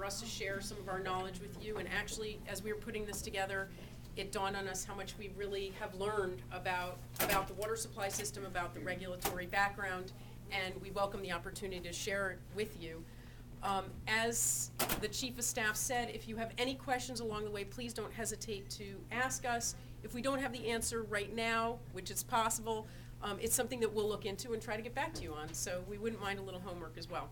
for us to share some of our knowledge with you. And actually, as we were putting this together, it dawned on us how much we really have learned about the water supply system, about the regulatory background, and we welcome the opportunity to share it with you. As the Chief of Staff said, if you have any questions along the way, please don't hesitate to ask us. If we don't have the answer right now, which is possible, it's something that we'll look into and try to get back to you on, so we wouldn't mind a little homework as well.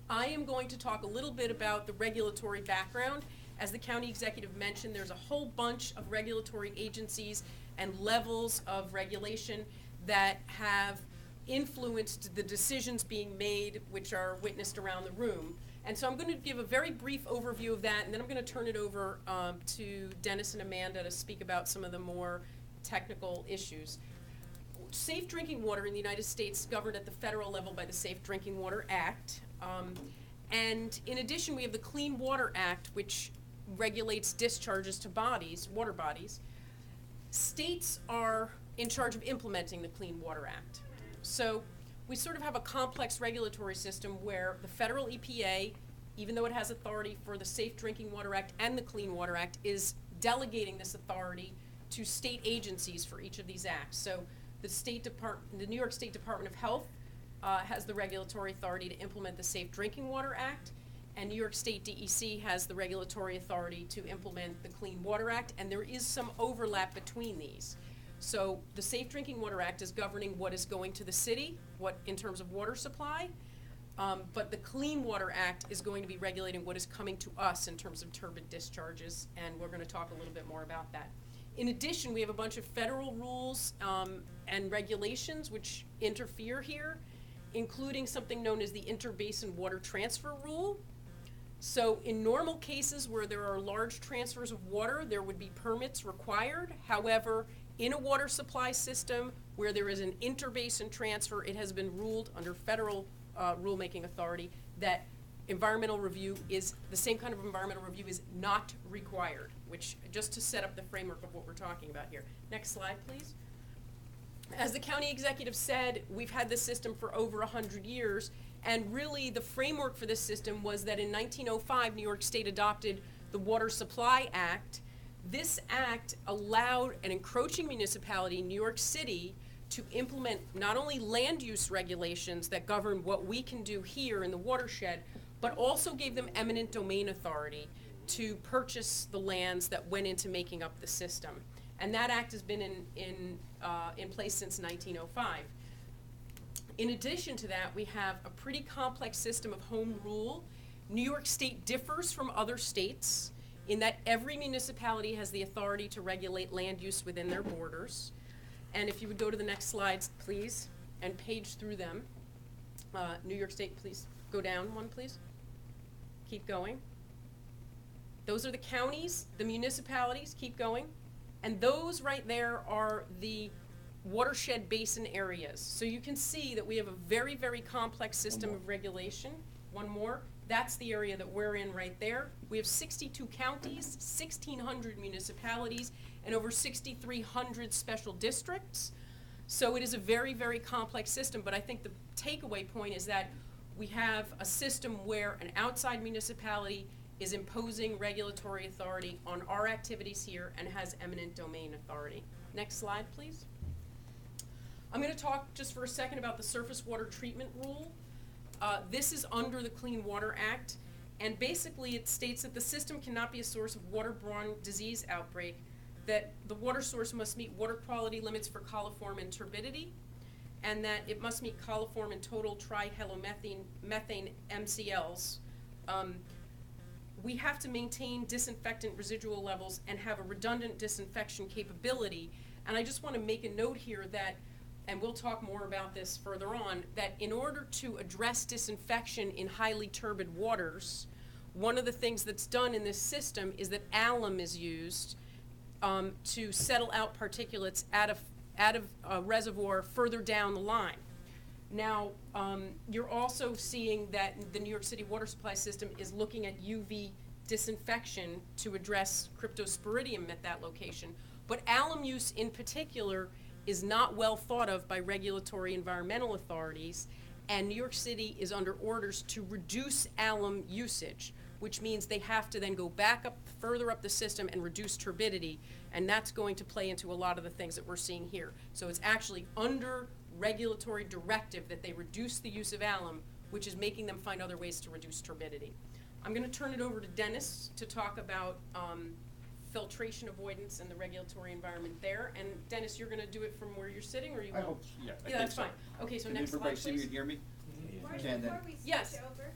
I am going to talk a little bit about the regulatory background. As the county executive mentioned, there's a whole bunch of regulatory agencies and levels of regulation that have influenced the decisions being made, which are witnessed around the room. And so I'm going to give a very brief overview of that, and then I'm going to turn it over to Dennis and Amanda to speak about some of the more technical issues. Safe drinking water in the United States is governed at the federal level by the Safe Drinking Water Act. And in addition, we have the Clean Water Act, which regulates discharges to bodies, water bodies. States are in charge of implementing the Clean Water Act. So we sort of have a complex regulatory system where the federal EPA, even though it has authority for the Safe Drinking Water Act and the Clean Water Act, is delegating this authority to state agencies for each of these acts. So the New York State Department of Health has the regulatory authority to implement the Safe Drinking Water Act, and New York State DEC has the regulatory authority to implement the Clean Water Act, and there is some overlap between these. So the Safe Drinking Water Act is governing what is going to the city, what in terms of water supply, but the Clean Water Act is going to be regulating what is coming to us in terms of turbid discharges, and we're going to talk a little bit more about that. In addition, we have a bunch of federal rules and regulations which interfere here, including something known as the Interbasin Water Transfer Rule. So in normal cases where there are large transfers of water, there would be permits required. However, in a water supply system where there is an interbasin transfer, it has been ruled under federal rulemaking authority that environmental review is, the same kind of environmental review is not required, which just to set up the framework of what we're talking about here. Next slide, please. As the county executive said, we've had this system for over 100 years, and really the framework for this system was that in 1905, New York State adopted the Water Supply Act. This act allowed an encroaching municipality, New York City, to implement not only land use regulations that govern what we can do here in the watershed, but also gave them eminent domain authority to purchase the lands that went into making up the system. And that act has been in place since 1905. In addition to that, we have a pretty complex system of home rule. New York State differs from other states in that every municipality has the authority to regulate land use within their borders. And if you would go to the next slides, please, and page through them. New York State, please, go down one, please. Keep going. Those are the counties, the municipalities, keep going. And those right there are the watershed basin areas. So you can see that we have a very, very complex system of regulation. One more. That's the area that we're in right there. We have 62 counties, 1,600 municipalities, and over 6,300 special districts. So it is a very, very complex system, but I think the takeaway point is that we have a system where an outside municipality is imposing regulatory authority on our activities here and has eminent domain authority. Next slide, please. I'm going to talk just for a second about the surface water treatment rule. This is under the Clean Water Act, and basically it states that the system cannot be a source of waterborne disease outbreak, that the water source must meet water quality limits for coliform and turbidity, and that it must meet coliform and total trihalomethane MCLs. We have to maintain disinfectant residual levels and have a redundant disinfection capability. And I just want to make a note here that, and we'll talk more about this further on, that in order to address disinfection in highly turbid waters, one of the things that's done in this system is that alum is used to settle out particulates out of a reservoir further down the line. Now, you're also seeing that the New York City water supply system is looking at UV disinfection to address cryptosporidium at that location. But alum use in particular is not well thought of by regulatory environmental authorities, and New York City is under orders to reduce alum usage. which means they have to then go back up, further up the system and reduce turbidity, and that's going to play into a lot of the things that we're seeing here. So it's actually under regulatory directive that they reduce the use of alum, which is making them find other ways to reduce turbidity. I'm gonna turn it over to Dennis to talk about filtration avoidance and the regulatory environment there. And Dennis, you're gonna do it from where you're sitting, or you I will? hope, yeah, I Yeah, that's think fine. Okay, so Can next slide, everybody see me please. and hear me? Marcia, And then- before we switch Yes. over,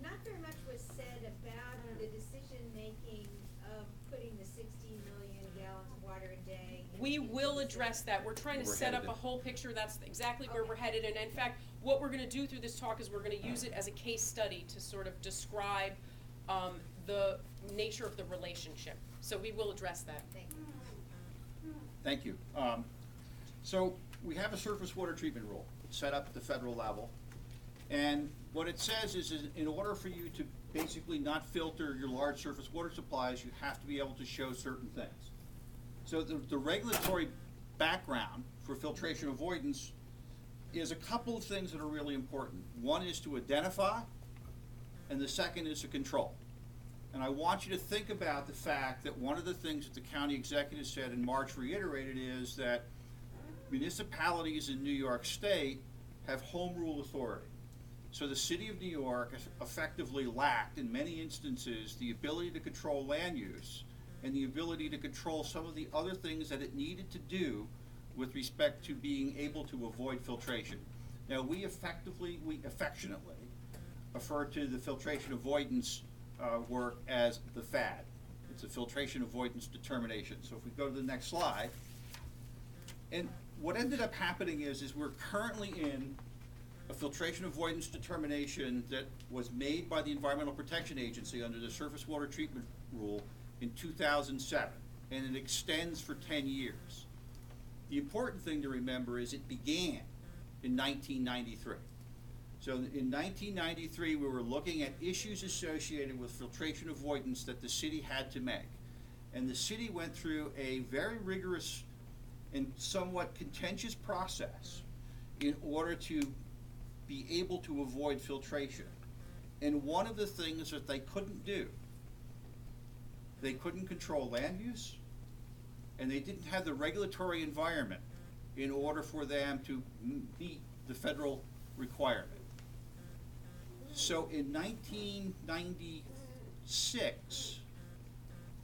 not very much was said about the decision-making of putting the 16 million gallons of water a day. We into will the address system. that. We're trying to We're set up headed a whole picture. That's exactly where Okay. we're headed. And in fact, what we're gonna do through this talk is we're gonna use it as a case study to sort of describe the nature of the relationship. So we will address that. Thank you. Thank you. So we have a surface water treatment rule set up at the federal level. And what it says is in order for you to basically not filter your large surface water supplies, you have to be able to show certain things. So the regulatory background for filtration avoidance is a couple of things that are really important. One is to identify, and the second is to control. And I want you to think about the fact that one of the things that the county executive said and March reiterated is that municipalities in New York State have home rule authority. So the city of New York effectively lacked, in many instances, the ability to control land use and the ability to control some of the other things that it needed to do with respect to being able to avoid filtration. Now, we affectionately refer to the filtration avoidance work as the FAD. It's a filtration avoidance determination. So if we go to the next slide, and what ended up happening is we're currently in a filtration avoidance determination that was made by the Environmental Protection Agency under the Surface Water Treatment Rule in 2007, and it extends for 10 years. The important thing to remember is it began in 1993. So in 1993, we were looking at issues associated with filtration avoidance that the city had to make. And the city went through a very rigorous and somewhat contentious process in order to be able to avoid filtration. And one of the things that they couldn't do, they couldn't control land use, and they didn't have the regulatory environment in order for them to meet the federal requirement. So in 1996,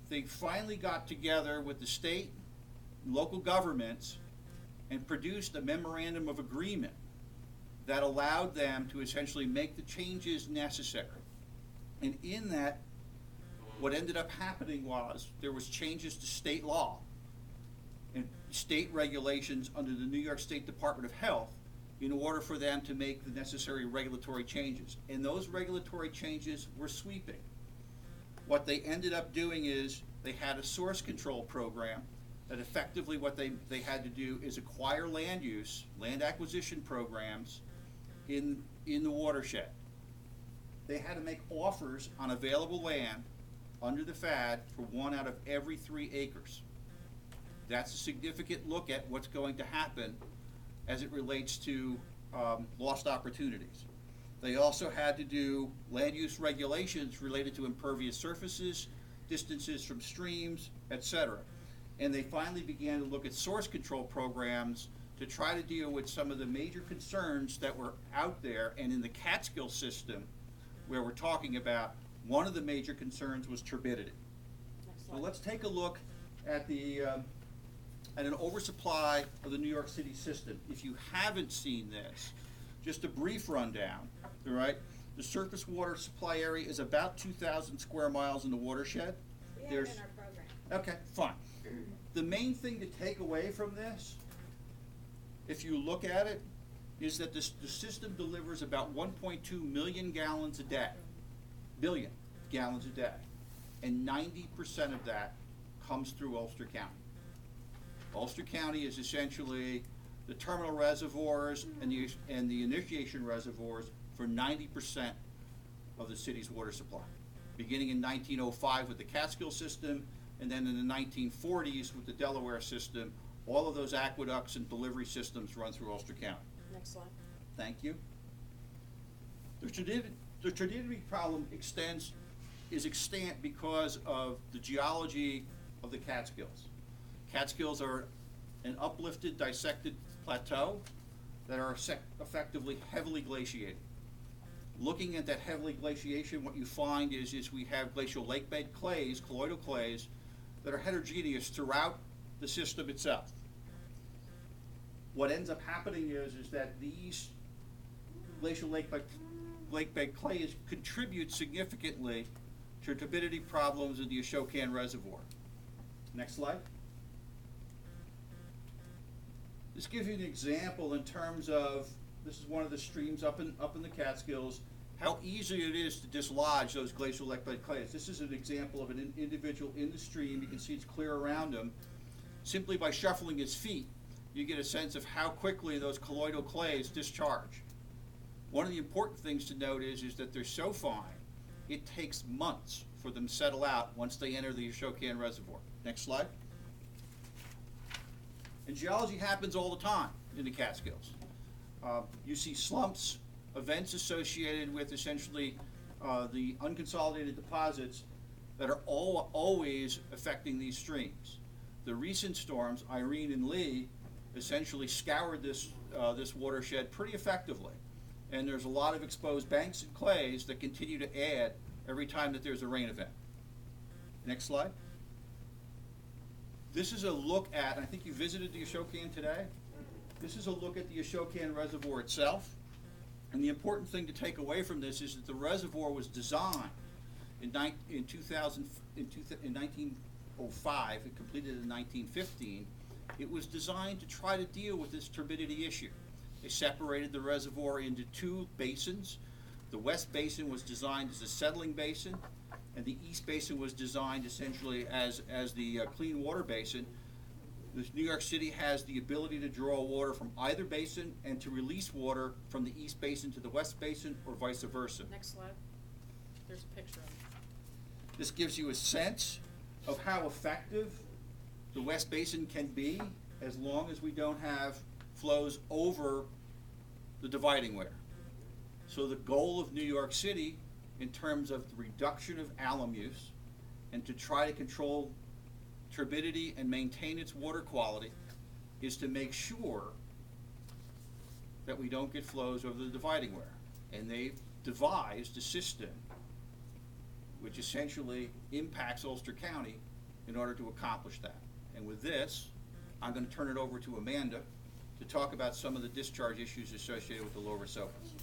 they finally got together with the state and local governments and produced a memorandum of agreement that allowed them to essentially make the changes necessary. And in that, what ended up happening was there was changes to state law and state regulations under the New York State Department of Health in order for them to make the necessary regulatory changes. And those regulatory changes were sweeping. What they ended up doing is they had a source control program that effectively what they had to do is acquire land use, land acquisition programs in the watershed. They had to make offers on available land under the FAD for 1 out of every 3 acres. That's a significant look at what's going to happen as it relates to lost opportunities. They also had to do land use regulations related to impervious surfaces, distances from streams, etc. And they finally began to look at source control programs to try to deal with some of the major concerns that were out there. And in the Catskill system, where we're talking about, one of the major concerns was turbidity. So let's take a look at an oversupply of the New York City system. If you haven't seen this, just a brief rundown, all right? The surface water supply area is about 2,000 square miles in the watershed. We have it in our program. Okay, fine. The main thing to take away from this, if you look at it, is that the system delivers about 1.2 million gallons a day, billion gallons a day, and 90% of that comes through Ulster County. Ulster County is essentially the terminal reservoirs and the initiation reservoirs for 90% of the city's water supply, beginning in 1905 with the Catskill system, and then in the 1940s with the Delaware system. All of those aqueducts and delivery systems run through Ulster County. Next slide. Thank you. The turbidity problem extends is extant because of the geology of the Catskills. Catskills are an uplifted, dissected plateau that are effectively heavily glaciated. Looking at that heavily glaciation, what you find is we have glacial lake bed clays, colloidal clays, that are heterogeneous throughout the system itself. What ends up happening is that these glacial lake bed clays contribute significantly to turbidity problems in the Ashokan Reservoir. Next slide. This gives you an example in terms of, this is one of the streams up in the Catskills, how easy it is to dislodge those glacial lake bed clays. This is an example of an individual in the stream. You can see it's clear around him. Simply by shuffling his feet, you get a sense of how quickly those colloidal clays discharge. One of the important things to note is that they're so fine, it takes months for them to settle out once they enter the Ashokan Reservoir. Next slide. And geology happens all the time in the Catskills. You see slumps, events associated with essentially the unconsolidated deposits that are always affecting these streams. The recent storms, Irene and Lee, essentially scoured this watershed pretty effectively. And there's a lot of exposed banks and clays that continue to add every time that there's a rain event. Next slide. This is a look at, and I think you visited the Ashokan today. This is a look at the Ashokan Reservoir itself. And the important thing to take away from this is that the reservoir was designed in 1905, it completed in 1915. It was designed to try to deal with this turbidity issue. They separated the reservoir into two basins. The west basin was designed as a settling basin, and the east basin was designed essentially as the clean water basin. New York City has the ability to draw water from either basin and to release water from the east basin to the west basin or vice versa. Next slide. There's a picture of it. This gives you a sense of how effective the west basin can be as long as we don't have flows over the dividing weir. So the goal of New York City in terms of the reduction of alum use and to try to control turbidity and maintain its water quality is to make sure that we don't get flows over the dividing weir. And they've devised a system which essentially impacts Ulster County in order to accomplish that. And with this, I'm going to turn it over to Amanda to talk about some of the discharge issues associated with the lower Sopas.